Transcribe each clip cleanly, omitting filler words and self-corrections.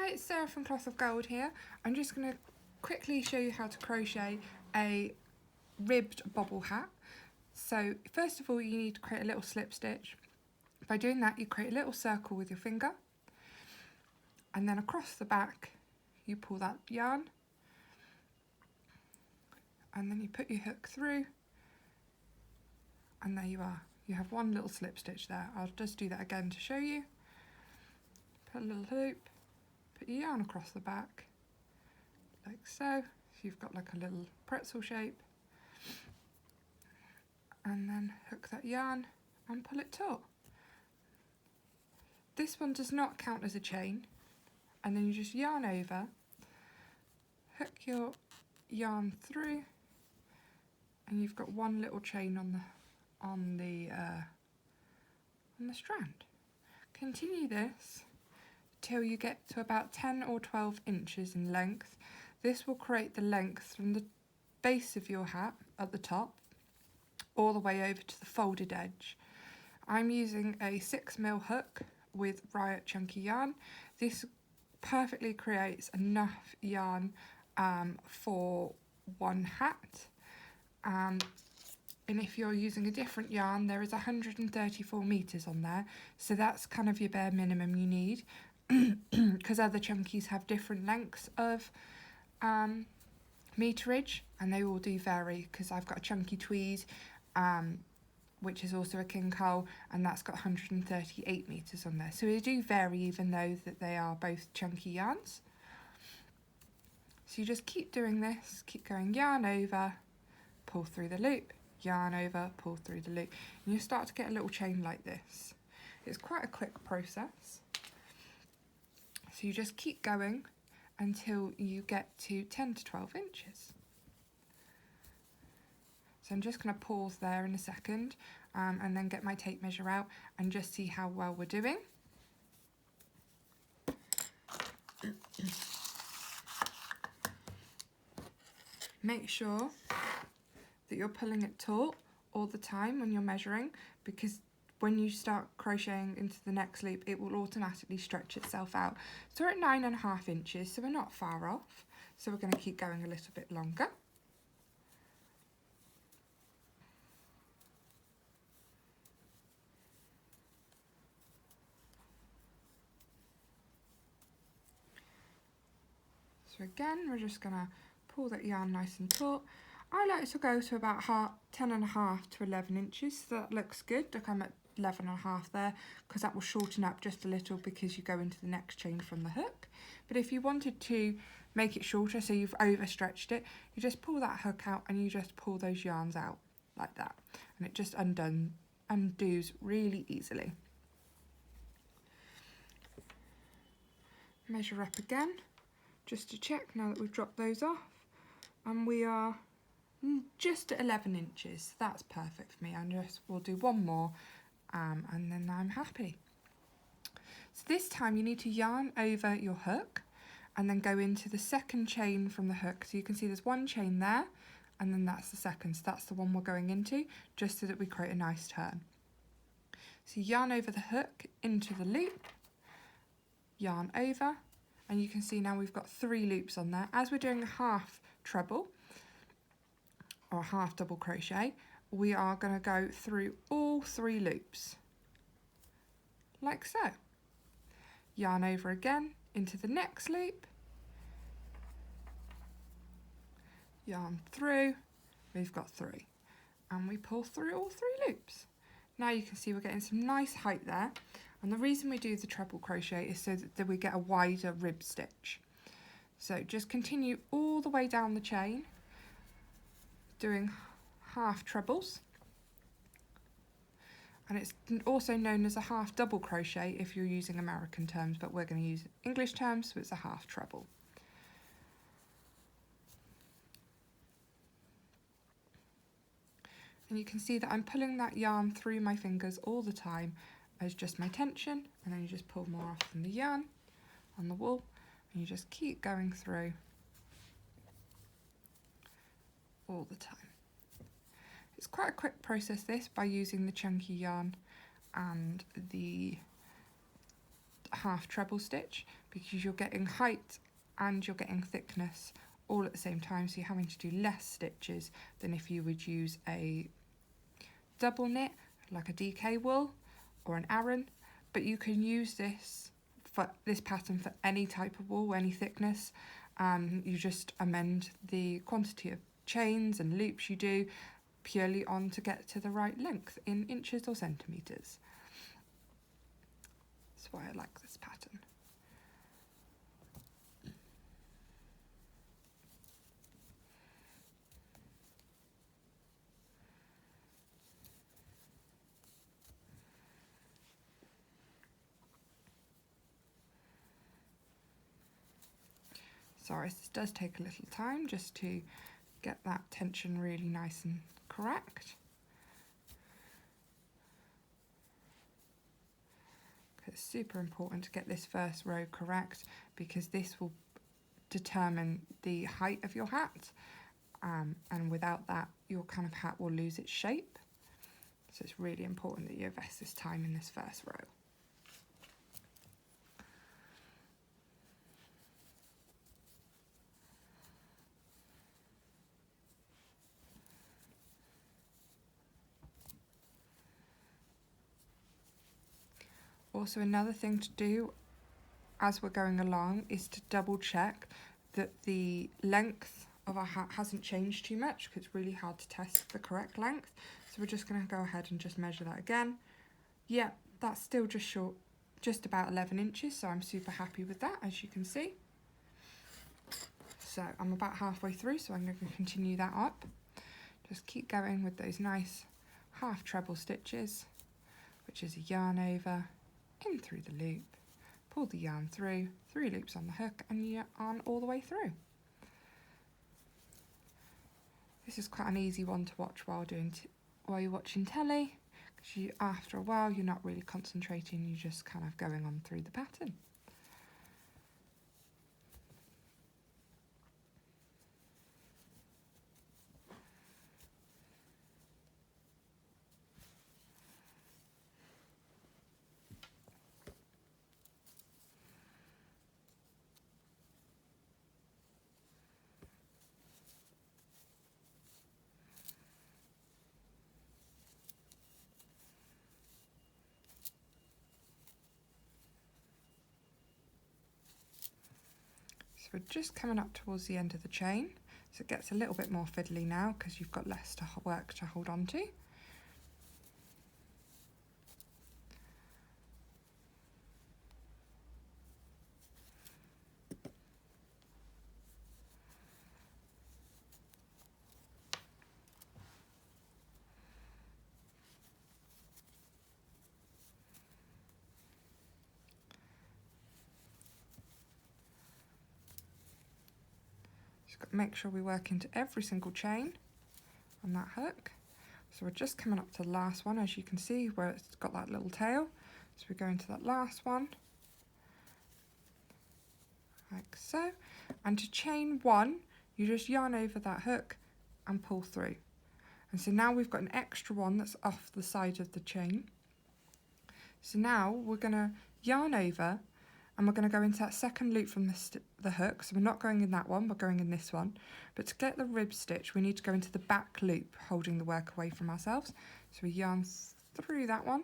Hi, it's Sarah from Cloth of Gold here. I'm just going to quickly show you how to crochet a ribbed bobble hat. So first of all, you need to create a little slip stitch. By doing that, you create a little circle with your finger, and then across the back you pull that yarn, and then you put your hook through, and there you are. You have one little slip stitch there. I'll just do that again to show you. Put a little loop, put your yarn across the back like so. So you've got like a little pretzel shape, and then hook that yarn and pull it taut. This one does not count as a chain, and then you just yarn over, hook your yarn through, and you've got one little chain on the strand. Continue this till you get to about 10 or 12 inches in length. This will create the length from the base of your hat at the top all the way over to the folded edge. I'm using a 6mm hook with Riot chunky yarn. This perfectly creates enough yarn for one hat. And if you're using a different yarn, there is 134 meters on there, so that's kind of your bare minimum you need, because other chunkies have different lengths of meterage, and they all do vary, because I've got a chunky tweed, which is also a king cole, and that's got 138 meters on there, so they do vary even though that they are both chunky yarns. So you just keep doing this, keep going yarn over, pull through the loop, yarn over, pull through the loop, and you start to get a little chain like this. It's quite a quick process. So you just keep going until you get to 10 to 12 inches. So I'm just going to pause there in a second and then get my tape measure out and just see how well we're doing. Make sure that you're pulling it taut all the time when you're measuring, because when you start crocheting into the next loop, it will automatically stretch itself out. So we're at 9.5 inches, so we're not far off. So we're going to keep going a little bit longer. So again, we're just going to pull that yarn nice and taut. I like to go to about 10.5 to 11 inches, so that looks good. Look, I'm at 11.5 there, because that will shorten up just a little because you go into the next chain from the hook. But if you wanted to make it shorter, so you've overstretched it, you just pull that hook out and you just pull those yarns out like that, and it just undoes really easily. Measure up again just to check now that we've dropped those off, and we are just at 11 inches. That's perfect for me. We'll do one more and then I'm happy. So this time you need to yarn over your hook and then go into the second chain from the hook. So you can see there's one chain there, and then that's the second. So that's the one we're going into, just so that we create a nice turn. So yarn over the hook into the loop, yarn over, and you can see now we've got 3 loops on there. As we're doing a half treble or half double crochet, we are going to go through all 3 loops like so. Yarn over again into the next loop, yarn through, we've got 3, and we pull through all 3 loops. Now you can see we're getting some nice height there, and the reason we do the treble crochet is so that we get a wider rib stitch. So just continue all the way down the chain, doing half trebles, and it's also known as a half double crochet if you're using American terms, but we're going to use English terms, so it's a half treble. And you can see that I'm pulling that yarn through my fingers all the time as just my tension, and then you just pull more off from the yarn on the wool, and you just keep going through all the time. It's quite a quick process, this, by using the chunky yarn and the half treble stitch, because you're getting height and you're getting thickness all at the same time, so you're having to do less stitches than if you would use a double knit like a DK wool or an Aran. But you can use this pattern for any type of wool, any thickness. You just amend the quantity of chains and loops you do purely on to get to the right length in inches or centimetres. That's why I like this pattern. Sorry, this does take a little time just to get that tension really nice and correct. It's super important to get this first row correct, because this will determine the height of your hat, and without that your kind of hat will lose its shape. So it's really important that you invest this time in this first row. Also, another thing to do as we're going along is to double check that the length of our hat hasn't changed too much, because it's really hard to test the correct length. So we're just going to go ahead and just measure that again. Yeah, that's still just short, just about 11 inches, so I'm super happy with that, as you can see. So I'm about halfway through, so I'm going to continue that up. Just keep going with those nice half treble stitches, which is a yarn over, in through the loop, pull the yarn through, 3 loops on the hook, and yarn all the way through. This is quite an easy one to watch while you're watching telly, because after a while you're not really concentrating, you're just kind of going on through the pattern. So we're just coming up towards the end of the chain, so it gets a little bit more fiddly now because you've got less work to hold on to. Make sure we work into every single chain on that hook. So we're just coming up to the last one, as you can see, where it's got that little tail. So we go into that last one, like so. And to chain 1, you just yarn over that hook and pull through. And so now we've got an extra one that's off the side of the chain. So now we're going to yarn over, and we're going to go into that second loop from the hook. So we're not going in that one, we're going in this one. But to get the rib stitch, we need to go into the back loop, holding the work away from ourselves. So we yarn through that one,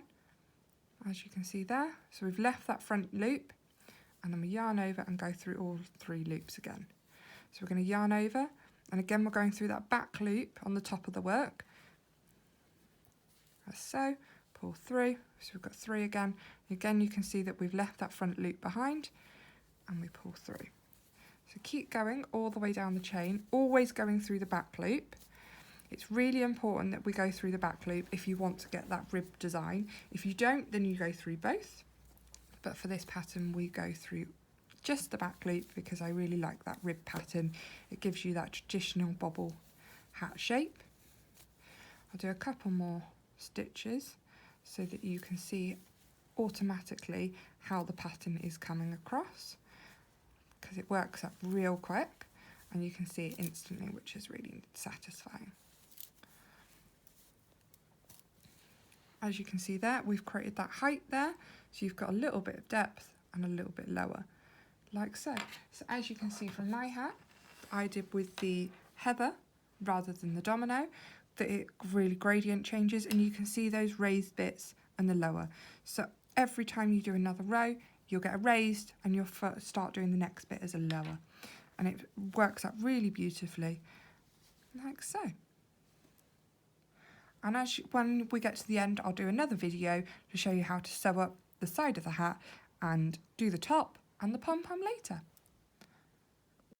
as you can see there. So we've left that front loop, and then we yarn over and go through all 3 loops again. So we're going to yarn over, and again we're going through that back loop on the top of the work. As so. Pull through, so we've got 3 again. Again, you can see that we've left that front loop behind, and we pull through. So keep going all the way down the chain, always going through the back loop. It's really important that we go through the back loop if you want to get that rib design. If you don't, then you go through both. But for this pattern, we go through just the back loop because I really like that rib pattern. It gives you that traditional bobble hat shape. I'll do a couple more stitches so that you can see automatically how the pattern is coming across, because it works up real quick and you can see it instantly, which is really satisfying. As you can see there, we've created that height there, so you've got a little bit of depth and a little bit lower, like so. So as you can see from my hat, I did with the heather rather than the domino, that it really gradient changes, and you can see those raised bits and the lower. So every time you do another row, you'll get a raised and you'll start doing the next bit as a lower. And it works out really beautifully, like so. And when we get to the end, I'll do another video to show you how to sew up the side of the hat and do the top and the pom-pom later.